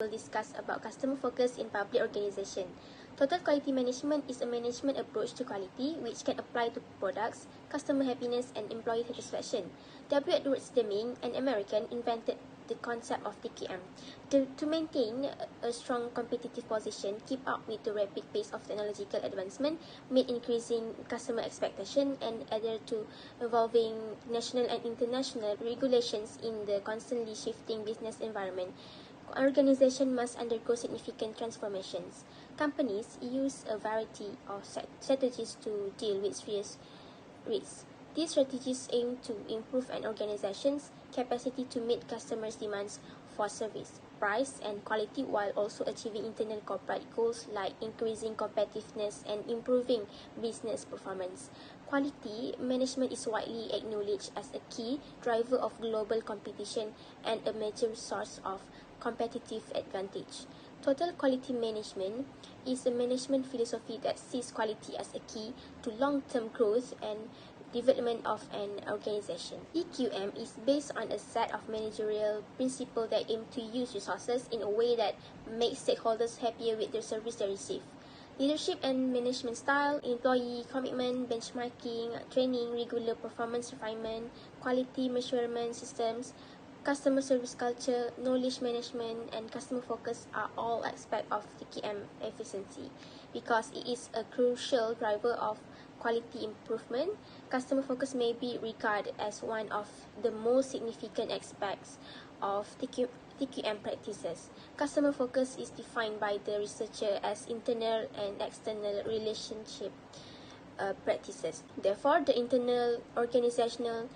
will discuss about customer focus in public organization. Total quality management is a management approach to quality which can apply to products, customer happiness, and employee satisfaction. W. Edwards Deming, an American, invented the concept of TQM. To maintain a strong competitive position, keep up with the rapid pace of technological advancement, meet increasing customer expectation, and adhere to evolving national and international regulations in the constantly shifting business environment, organization must undergo significant transformations. Companies use a variety of strategies to deal with various risks. These strategies aim to improve an organization's capacity to meet customers' demands for service, price, and quality while also achieving internal corporate goals like increasing competitiveness and improving business performance. Quality management is widely acknowledged as a key driver of global competition and a major source of competitive advantage. Total quality management is a management philosophy that sees quality as a key to long-term growth and development of an organization. TQM is based on a set of managerial principles that aim to use resources in a way that makes stakeholders happier with the service they receive. Leadership and management style, employee commitment, benchmarking, training, regular performance refinement, quality measurement systems, customer service culture, knowledge management, and customer focus are all aspects of TQM efficiency because it is a crucial driver of quality improvement. Customer focus may be regarded as one of the most significant aspects of TQM practices. Customer focus is defined by the researcher as internal and external relationship practices. Therefore, the internal organizational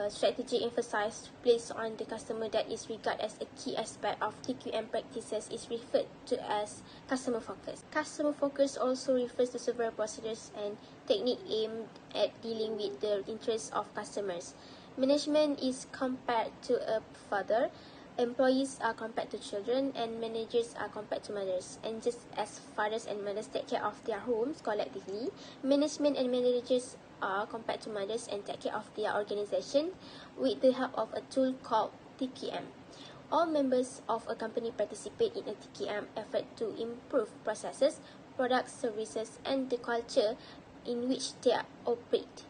strategy emphasized placed on the customer that is regarded as a key aspect of TQM practices is referred to as customer focus. Customer focus also refers to several procedures and techniques aimed at dealing with the interests of customers. Management is compared to a father, employees are compared to children, and managers are compared to mothers. And just as fathers and mothers take care of their homes collectively, management and managers are compared to mothers and take care of their organization with the help of a tool called TQM. All members of a company participate in a TQM effort to improve processes, products, services, and the culture in which they operate.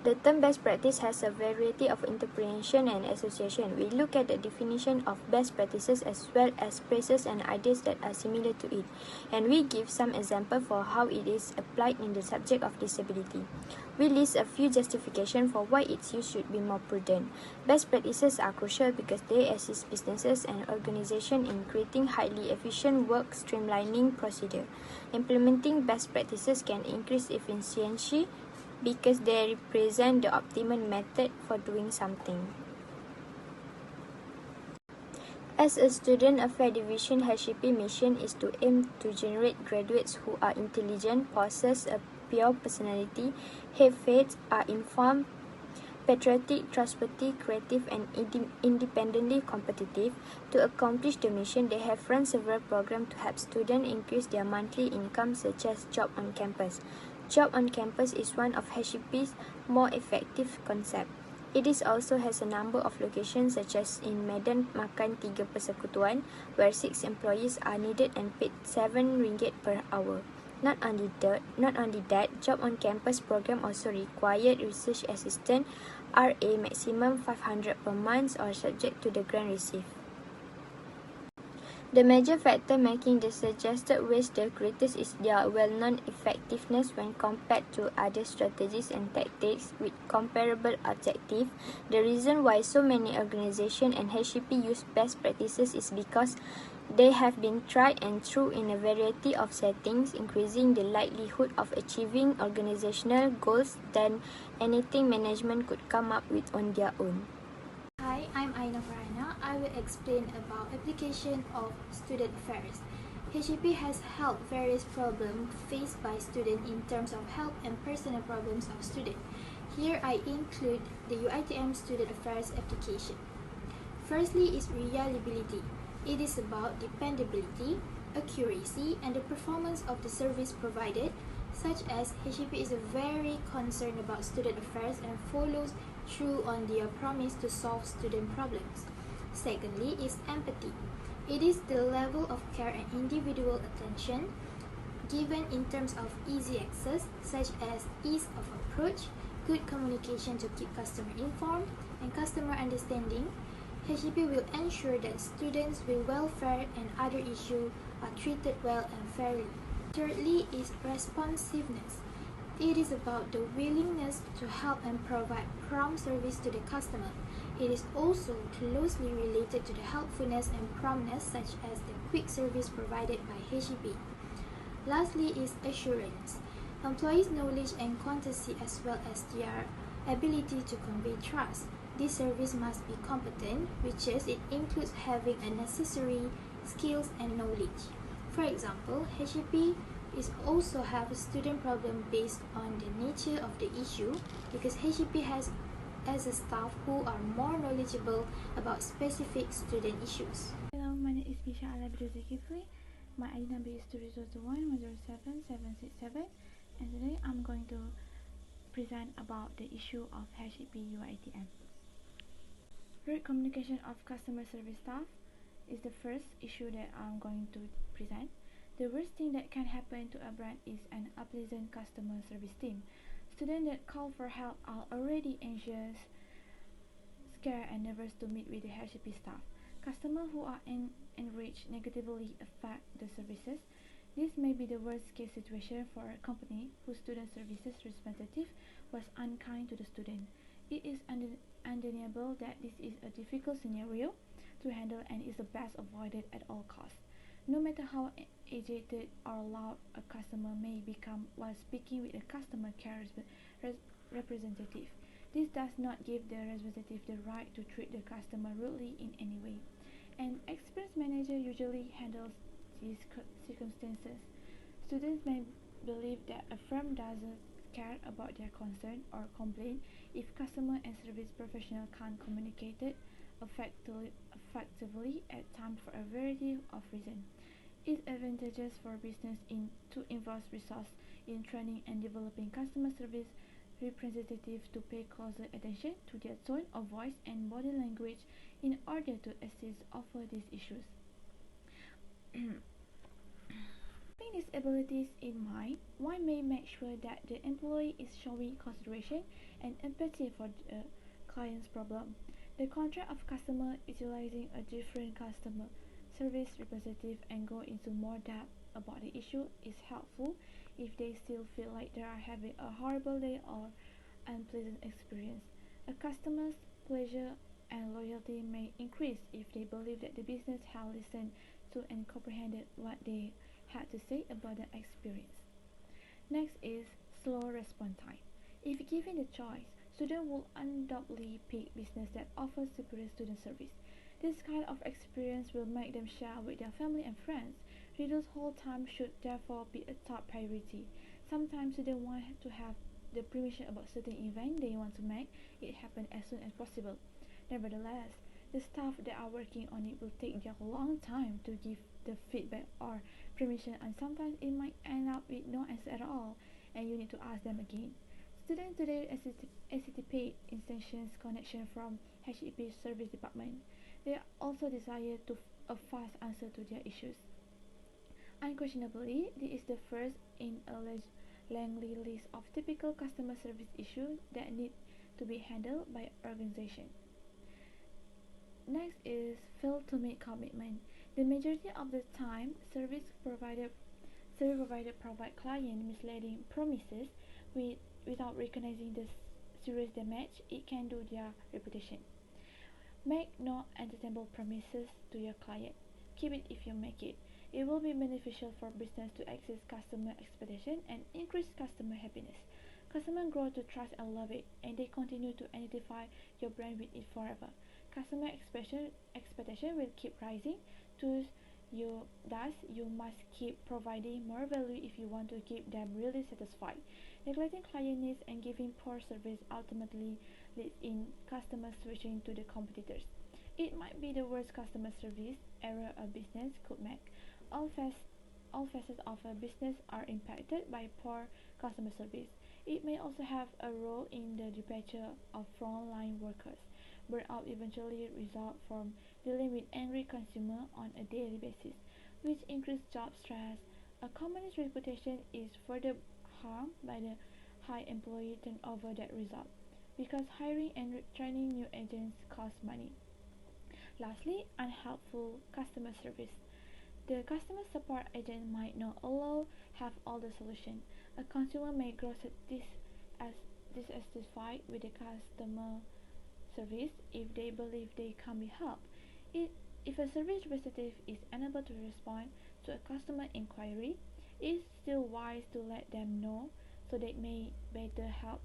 The term best practice has a variety of interpretation and association. We look at the definition of best practices as well as phrases and ideas that are similar to it, and we give some example for how it is applied in the subject of disability. We list a few justifications for why its use should be more prudent. Best practices are crucial because they assist businesses and organizations in creating highly efficient work streamlining procedure. Implementing best practices can increase efficiency because they represent the optimal method for doing something. As a student affairs division, HCP mission is to aim to generate graduates who are intelligent, possess a pure personality, have faith, are informed, patriotic, trustworthy, creative, and independently competitive. To accomplish the mission, they have run several programs to help students increase their monthly income, such as Job on Campus. Job on Campus is one of HCP's more effective concepts. It also has a number of locations such as in Medan Makan 3 Persekutuan, where 6 employees are needed and paid RM7 per hour. Not only that, Job on Campus program also required research assistant, RA maximum 500 per month or subject to the grant received. The major factor making the suggested ways the greatest is their well-known effectiveness when compared to other strategies and tactics with comparable objectives. The reason why so many organizations and HCP use best practices is because they have been tried and true in a variety of settings, increasing the likelihood of achieving organizational goals than anything management could come up with on their own. Hi, I'm Aina Farhana. I will explain about application of student affairs. HCP has helped various problems faced by students in terms of health and personal problems of students. Here I include the Uitm Student Affairs application. Firstly is reliability. It is about dependability, accuracy, and the performance of the service provided, such as HCP is very concerned about student affairs and follows through on their promise to solve student problems. Secondly is empathy. It is the level of care and individual attention given in terms of easy access, such as ease of approach, good communication to keep customer informed, and customer understanding. HEP will ensure that students with welfare and other issues are treated well and fairly. Thirdly is responsiveness. It is about the willingness to help and provide prompt service to the customer. It is also closely related to the helpfulness and promptness, such as the quick service provided by HEP. Lastly is assurance. Employees' knowledge and quantity as well as their ability to convey trust. This service must be competent, which is it includes having a necessary skills and knowledge. For example, HEP is also have a student problem based on the nature of the issue because HEP has as a staff who are more knowledgeable about specific student issues. Hello, my name is Misha Alia Zulkepley. My ID number is 201107767, and today I'm going to present about the issue of HEP Uitm. Rude communication of customer service staff is the first issue that I'm going to present. The worst thing that can happen to a brand is an unpleasant customer service team. Students that call for help are already anxious, scared, and nervous to meet with the HEP staff. Customers who are enraged negatively affect the services. This may be the worst case situation for a company whose student services representative was unkind to the student. It is undeniable that this is a difficult scenario to handle and is the best avoided at all costs. No matter how agitated or loud a customer may become while speaking with a customer care representative, this does not give the representative the right to treat the customer rudely in any way. An experienced manager usually handles these circumstances. Students may believe that a firm doesn't care about their concern or complaint if customer and service professional can't communicate it effectively at times for a variety of reasons. It's advantageous for business to invest resources in training and developing customer service representatives to pay closer attention to their tone of voice and body language in order to assist over these issues. Keeping these abilities in mind, one may make sure that the employee is showing consideration and empathy for the client's problem. The contract of customer utilizing a different customer service representative and go into more depth about the issue is helpful if they still feel like they are having a horrible day or unpleasant experience. A customer's pleasure and loyalty may increase if they believe that the business has listened to and comprehended what they had to say about the experience. Next is slow response time. If given the choice, students will undoubtedly pick business that offers superior student service. This kind of experience will make them share with their family and friends. Reduced hold time should therefore be a top priority. Sometimes students want to have the permission about certain event they want to make it happen as soon as possible. Nevertheless, the staff that are working on it will take their long time to give the feedback or permission, and sometimes it might end up with no answer at all, and you need to ask them again. Students today anticipate instantaneous connection from HEP service department. They also desire a fast answer to their issues. Unquestionably, this is the first in a lengthy list of typical customer service issues that need to be handled by organization. Next is fail to meet commitment. The majority of the time, service provider provide client misleading promises without recognizing the serious damage it can do their reputation. Make no untenable promises to your client. Keep it if you make it. It will be beneficial for business to access customer expectation and increase customer happiness. Customers grow to trust and love it, and they continue to identify your brand with it forever. Customer expectation will keep rising. Thus, you must keep providing more value if you want to keep them really satisfied. Neglecting client needs and giving poor service ultimately leads in customers switching to the competitors. It might be the worst customer service error a business could make. All facets of a business are impacted by poor customer service. It may also have a role in the departure of frontline workers. Burnout eventually results from dealing with angry consumers on a daily basis, which increases job stress. A company's reputation is further harmed by the high employee turnover that results, because hiring and training new agents costs money. Lastly, unhelpful customer service. The customer support agent might not always have all the solutions. A consumer may grow dissatisfied with the customer service if they believe they can't be helped. If a service representative is unable to respond to a customer inquiry, it is still wise to let them know so they may better help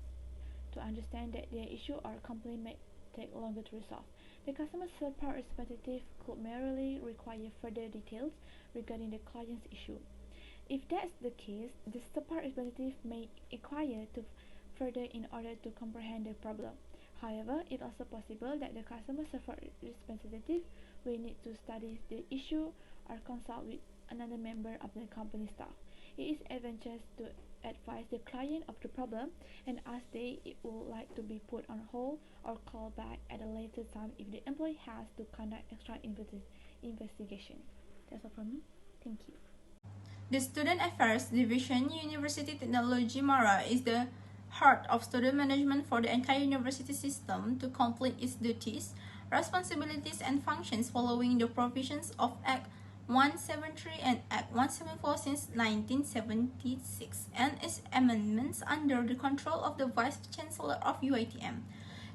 to understand that their issue or complaint may take longer to resolve. The customer support representative could merely require further details regarding the client's issue. If that's the case, the support representative may inquire to further in order to comprehend the problem. However, it is also possible that the customer support representative will need to study the issue or consult with another member of the company staff. It is advantageous to advise the client of the problem and ask they would like to be put on hold or call back at a later time if the employee has to conduct extra investigation. That's all from me. Thank you. The Student Affairs Division, University Technology Mara, is the heart of student management for the entire university system to complete its duties, responsibilities, and functions following the provisions of Act 173 and Act 174 since 1976 and its amendments under the control of the Vice Chancellor of UITM.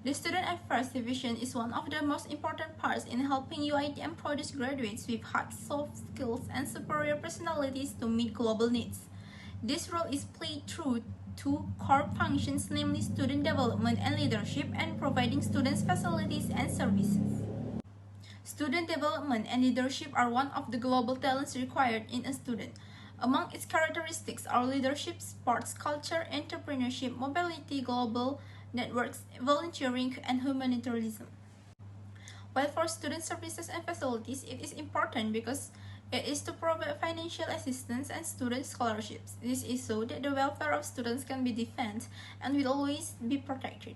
The Student Affairs Division is one of the most important parts in helping UITM produce graduates with high soft skills and superior personalities to meet global needs. This role is played through two core functions, namely student development and leadership, and providing students facilities and services. Student development and leadership are one of the global talents required in a student. Among its characteristics are leadership, sports culture, entrepreneurship, mobility, global networks, volunteering, and humanitarianism. While for student services and facilities, it is important because it is to provide financial assistance and student scholarships. This is so that the welfare of students can be defended and will always be protected.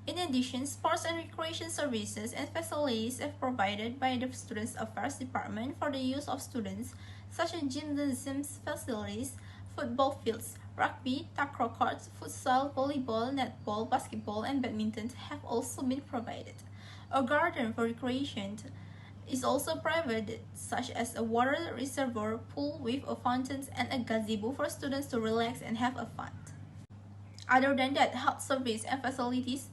In addition, sports and recreation services and facilities are provided by the Student Affairs Department for the use of students, such as gymnasium facilities, football fields, rugby, takraw courts, futsal, volleyball, netball, basketball, and badminton have also been provided. A garden for recreation is also provided, such as a water reservoir, pool with a fountain, and a gazebo for students to relax and have a fun. Other than that, health service and facilities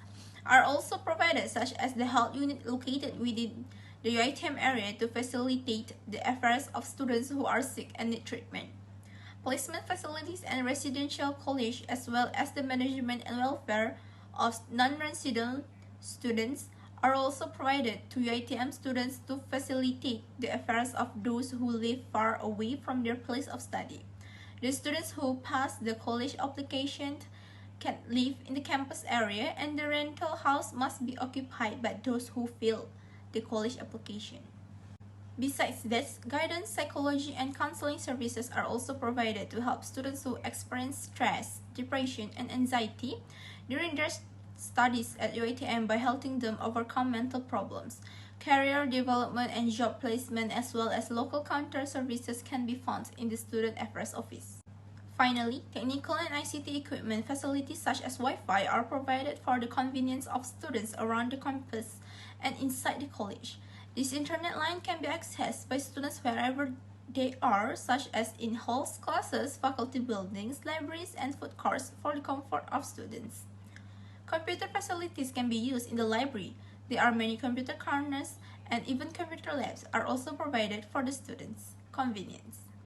are also provided, such as the health unit located within the UITM area to facilitate the affairs of students who are sick and need treatment. Placement facilities and residential college, as well as the management and welfare of non-resident students, are also provided to UITM students to facilitate the affairs of those who live far away from their place of study. The students who pass the college application can live in the campus area, and the rental house must be occupied by those who fill the college application. Besides this, guidance, psychology, and counseling services are also provided to help students who experience stress, depression, and anxiety during their studies at UITM by helping them overcome mental problems. Career development and job placement, as well as local counter services, can be found in the Student Affairs Office. Finally, technical and ICT equipment facilities such as Wi-Fi are provided for the convenience of students around the campus and inside the college. This internet line can be accessed by students wherever they are, such as in halls, classes, faculty buildings, libraries, and food courts for the comfort of students. Computer facilities can be used in the library. There are many computer corners, and even computer labs are also provided for the students' convenience.